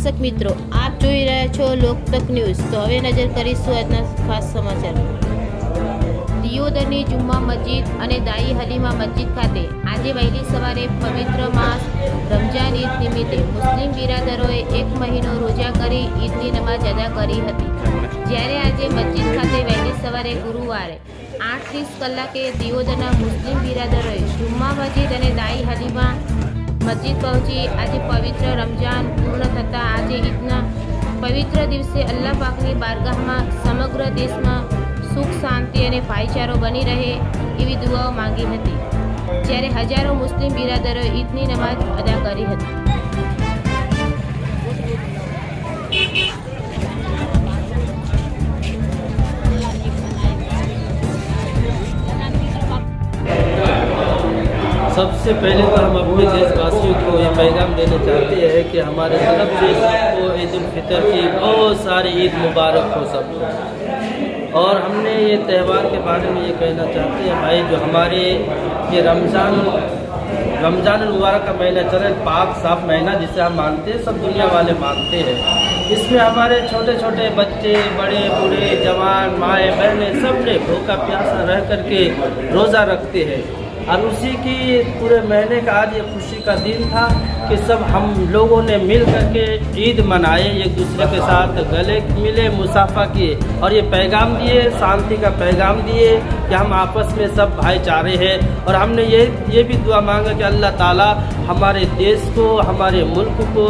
દર્શક મિત્રો, આપ જોઈ રહ્યા છો લોકતક ન્યૂઝ। તો હવે નજર કરીશું આજના ખાસ સમાચારમાં। દિયોદરની જુમ્મા મસ્જિદ અને દાઈ હલીમા મસ્જિદ ખાતે આજે વહેલી સવારે પવિત્ર માસ રમજાન ઈદ નિમિત્તે મુસ્લિમ બિરાદરોએ 1 મહિનો રોજા કરી ઈદની નમાઝ અદા કરી હતી। જ્યારે આજે મસ્જિદ ખાતે વહેલી સવારે ગુરુવારે 8:30 કલાકે દિયોદરના મુસ્લિમ બિરાદરોએ જુમ્મા મસ્જિદ અને દાઈ હલીમા મસ્જિદ પહોંચી આજે પવિત્ર રમજાન પૂર્ણ થતાં આજે ઈદના પવિત્ર દિવસે અલ્લાહ પાકની બારગાહમાં સમગ્ર દેશમાં સુખ શાંતિ અને ભાઈચારો બની રહે એવી દુઆઓ માંગી હતી। જ્યારે હજારો મુસ્લિમ બિરાદરોએ ઈદની નમાઝ અદા કરી હતી। सबसे पहले तो हम अपने देशवासियों को ये पैगाम देना चाहते हैं कि हमारे तरफ से सबको ईद उल फितर की बहुत सारी ईद मुबारक हो सबको। और हमने ये त्यौहार के बारे में ये कहना चाहते हैं भाई, जो हमारे ये रमज़ान मुबारक का महीना चल रहा है, पाक साफ महीना जिसे हम मानते हैं, सब दुनिया वाले मानते हैं। इसमें हमारे छोटे छोटे बच्चे, बड़े बूढ़े, जवान, माएँ बहनें सब ने भूखा प्यासा रह करके रोज़ा रखते हैं। और उसी की पूरे महीने का आज ये खुशी का दिन था कि सब हम लोगों ने मिल करके ईद मनाए, एक दूसरे के साथ गले मिले, मुसाफा किए और ये पैगाम दिए, शांति का पैगाम दिए कि हम आपस में सब भाईचारे हैं। और हमने ये भी दुआ मांगा कि अल्लाह ताला हमारे देश को, हमारे मुल्क को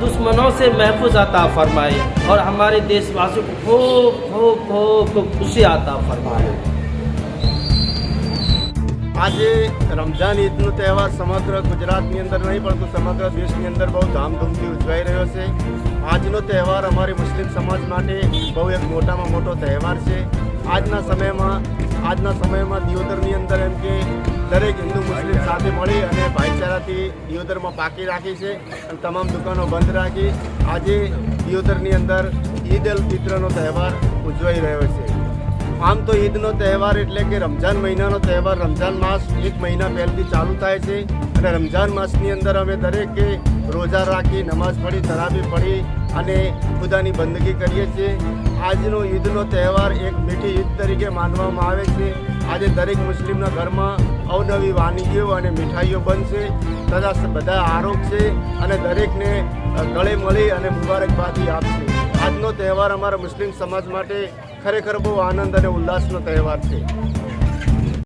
दुश्मनों से महफूज अता फरमाए और हमारे देशवासियों को खूब खुशी अता फरमाए। आज रमजान ईदનો તહેવાર સમગ્ર ગુજરાતની અંદર નહીં પરંતુ સમગ્ર દેશની અંદર બહુ ધામધૂમથી ઉજવાઈ રહ્યો છે। આજનો તહેવાર અમારી મુસ્લિમ સમાજ માટે બહુ એક મોટામાં મોટો તહેવાર છે। આજના સમયમાં દિયોદરની અંદર એમ કે દરેક હિન્દુ મુસ્લિમ સાથે મળી અને ભાઈચારાથી દિયોદરમાં પાકી રાખી છે અને તમામ દુકાનો બંધ રાખી આજે દિયોદરની અંદર ઈદ ઉલ ફિત્રનો તહેવાર ઉજવાઈ રહ્યો છે। આમ તો ઈદનો તહેવાર એટલે કે રમજાન મહિનાનો તહેવાર રમજાન માસ 1 મહિના પહેલાંથી ચાલુ થાય છે અને રમજાન માસની અંદર અમે દરેકે રોજા રાખી, નમાઝ પઢી, તરાબી પઢી અને ખુદાની બંદગી કરીએ છીએ। આજનો ઈદનો તહેવાર એક મીઠી ઈદ તરીકે માનવામાં આવે છે। આજે દરેક મુસ્લિમના ઘરમાં અવનવી વાનગીઓ અને મીઠાઈઓ બનશે તથા બધા આરોગશે અને દરેકને ગળે મળી અને મુબારકબાદી આપશે। આજનો તહેવાર અમારા મુસ્લિમ સમાજ માટે ખરેખર બહુ આનંદ અને ઉલ્લાસનો તહેવાર છે।